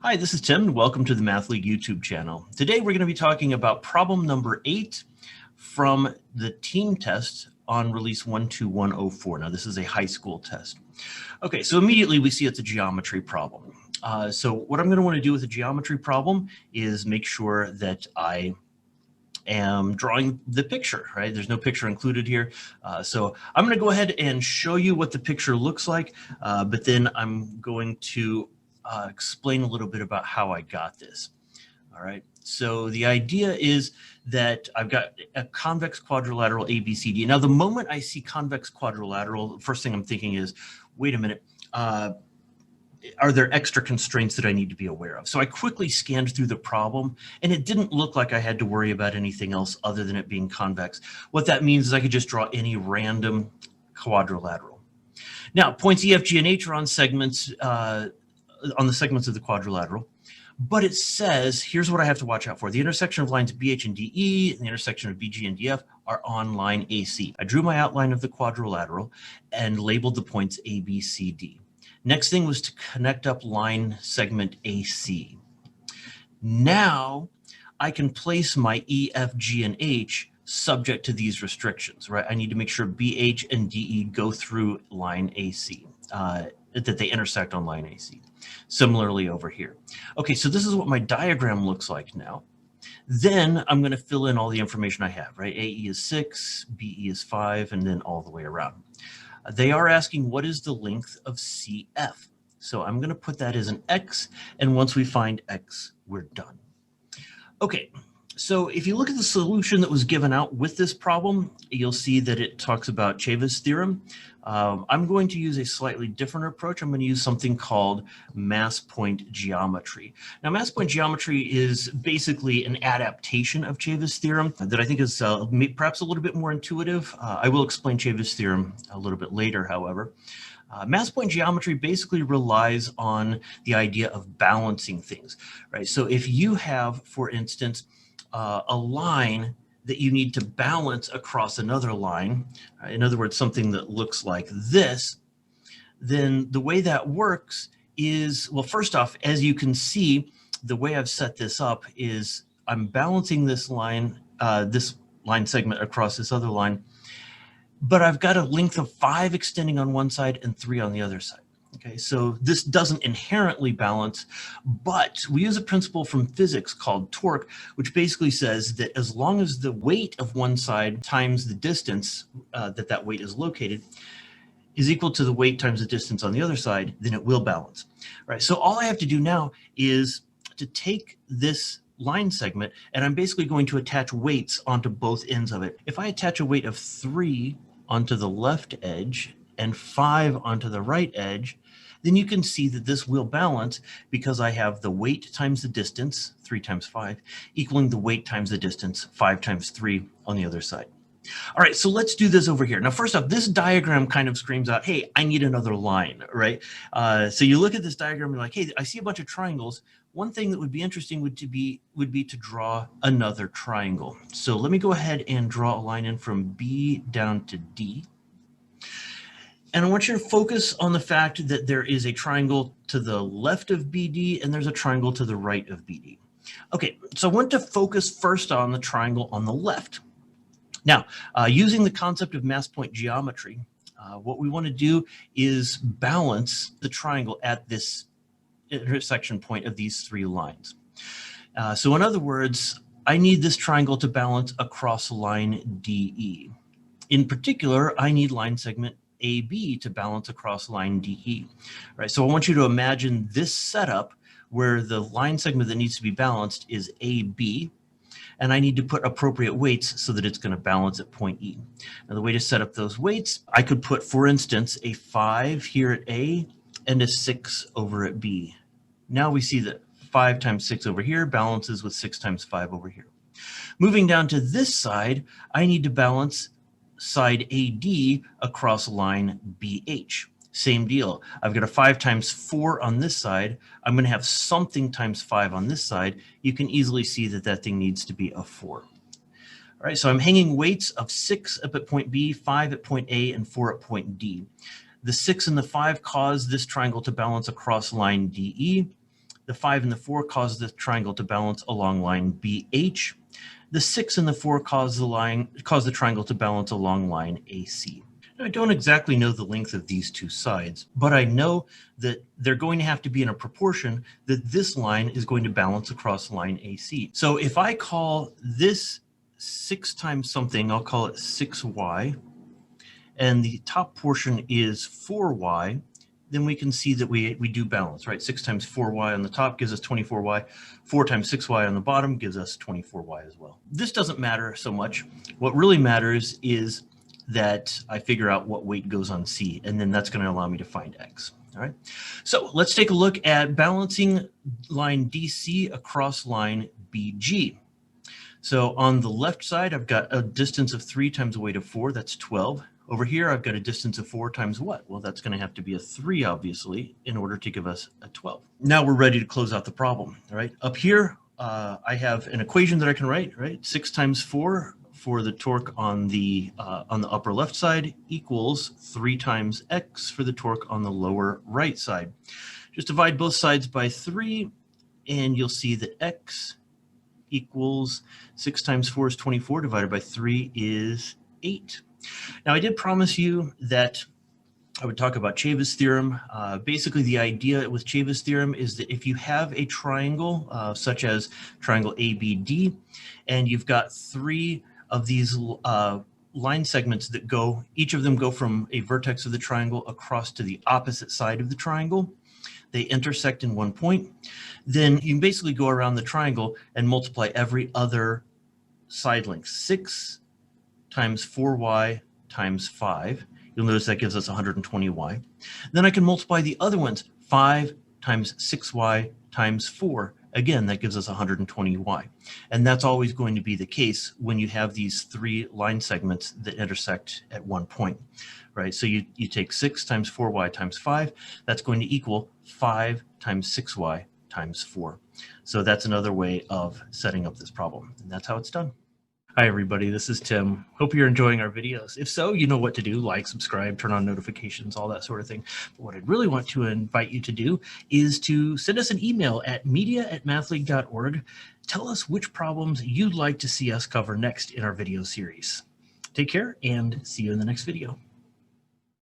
Hi, this is Tim, and welcome to the Math League YouTube channel. Today we're going to be talking about problem number 8 from the team test on release 12104. Now this is a high school test. Okay, so immediately we see it's a geometry problem. So what I'm going to want to do with a geometry problem is make sure that I am drawing the picture, right? There's no picture included here. So I'm going to go ahead and show you what the picture looks like, but then I'm going to explain a little bit about how I got this. All right, so the idea is that I've got a convex quadrilateral ABCD. Now, the moment I see convex quadrilateral, the first thing I'm thinking is, wait a minute, are there extra constraints that I need to be aware of? So I quickly scanned through the problem, and it didn't look like I had to worry about anything else other than it being convex. What that means is I could just draw any random quadrilateral. Now, points E, F, G, and H are on segments, on the segments of the quadrilateral, but it says, here's what I have to watch out for. The intersection of lines BH and DE and the intersection of BG and DF are on line AC. I drew my outline of the quadrilateral and labeled the points A, B, C, D. Next thing was to connect up line segment AC. Now I can place my E, F, G, and H subject to these restrictions, right? I need to make sure BH and DE go through line AC, that they intersect on line AC. Similarly over here. Okay, so this is what my diagram looks like now. Then I'm going to fill in all the information I have, right? AE is 6, BE is 5, and then all the way around. They are asking, what is the length of CF? So I'm going to put that as an X, and once we find X, we're done. Okay, so if you look at the solution that was given out with this problem, you'll see that it talks about Chavez's theorem. I'm going to use a slightly different approach. I'm going to use something called mass point geometry. Now, mass point geometry is basically an adaptation of Chavez's theorem that I think is perhaps a little bit more intuitive. I will explain Chavez's theorem a little bit later, however. Mass point geometry basically relies on the idea of balancing things, right? So if you have, for instance, a line that you need to balance across another line, in other words, something that looks like this, then the way that works is, well, first off, as you can see, the way I've set this up is I'm balancing this line segment across this other line, but I've got a length of 5 extending on one side and 3 on the other side. Okay, so this doesn't inherently balance, but we use a principle from physics called torque, which basically says that as long as the weight of one side times the distance that weight is located is equal to the weight times the distance on the other side, then it will balance. All right, so all I have to do now is to take this line segment, and I'm basically going to attach weights onto both ends of it. If I attach a weight of 3 onto the left edge and 5 onto the right edge, then you can see that this will balance because I have the weight times the distance, 3 times 5, equaling the weight times the distance, 5 times 3 on the other side. All right, so let's do this over here. Now, first off, this diagram kind of screams out, hey, I need another line, right? So you look at this diagram and you're like, hey, I see a bunch of triangles. One thing that would be interesting would be to draw another triangle. So let me go ahead and draw a line in from B down to D. And I want you to focus on the fact that there is a triangle to the left of BD and there's a triangle to the right of BD. Okay, so I want to focus first on the triangle on the left. Now, using the concept of mass point geometry, what we want to do is balance the triangle at this intersection point of these 3 lines. So in other words, I need this triangle to balance across line DE. In particular, I need line segment AB to balance across line DE, right? So I want you to imagine this setup where the line segment that needs to be balanced is AB, and I need to put appropriate weights so that it's going to balance at point E. Now, the way to set up those weights, I could put, for instance, a 5 here at A and a 6 over at B. Now we see that 5 times 6 over here balances with 6 times 5 over here. Moving down to this side, I need to balance side AD across line BH. Same deal. I've got a 5 times 4 on this side. I'm going to have something times 5 on this side. You can easily see that that thing needs to be a 4. All right, so I'm hanging weights of 6 up at point B, 5 at point A, and 4 at point D. The 6 and the 5 cause this triangle to balance across line DE. The 5 and the 4 cause the triangle to balance along line BH. The 6 and the 4 cause the triangle to balance along line AC. Now, I don't exactly know the length of these two sides, but I know that they're going to have to be in a proportion that this line is going to balance across line AC. So if I call this 6 times something, I'll call it 6y, and the top portion is 4y, then we can see that we do balance, right? 6 times 4y on the top gives us 24y. 4 times 6y on the bottom gives us 24y as well. This doesn't matter so much. What really matters is that I figure out what weight goes on C, and then that's going to allow me to find X. All right. So let's take a look at balancing line DC across line BG. So on the left side, I've got a distance of 3 times the weight of 4. That's 12. Over here, I've got a distance of 4 times what? Well, that's going to have to be a 3, obviously, in order to give us a 12. Now we're ready to close out the problem. All right. Up here, I have an equation that I can write, right? 6 times 4 for the torque on the upper left side equals 3 times X for the torque on the lower right side. Just divide both sides by 3, and you'll see that X equals 6 times 4 is 24, divided by 3 is 8. Now, I did promise you that I would talk about Chaves' theorem. Basically, the idea with Chaves' theorem is that if you have a triangle, such as triangle ABD, and you've got 3 of these line segments that go, each of them go from a vertex of the triangle across to the opposite side of the triangle, they intersect in one point, then you can basically go around the triangle and multiply every other side length. 6 times 4y times 5. You'll notice that gives us 120y. Then I can multiply the other ones. 5 times 6y times 4. Again, that gives us 120y. And that's always going to be the case when you have these 3 line segments that intersect at one point, right? So you take 6 times 4y times 5. That's going to equal 5 times 6y times 4. So that's another way of setting up this problem. And that's how it's done. Hi, everybody. This is Tim. Hope you're enjoying our videos. If so, you know what to do. Like, subscribe, turn on notifications, all that sort of thing. But what I'd really want to invite you to do is to send us an email at media@mathleague.org. Tell us which problems you'd like to see us cover next in our video series. Take care and see you in the next video.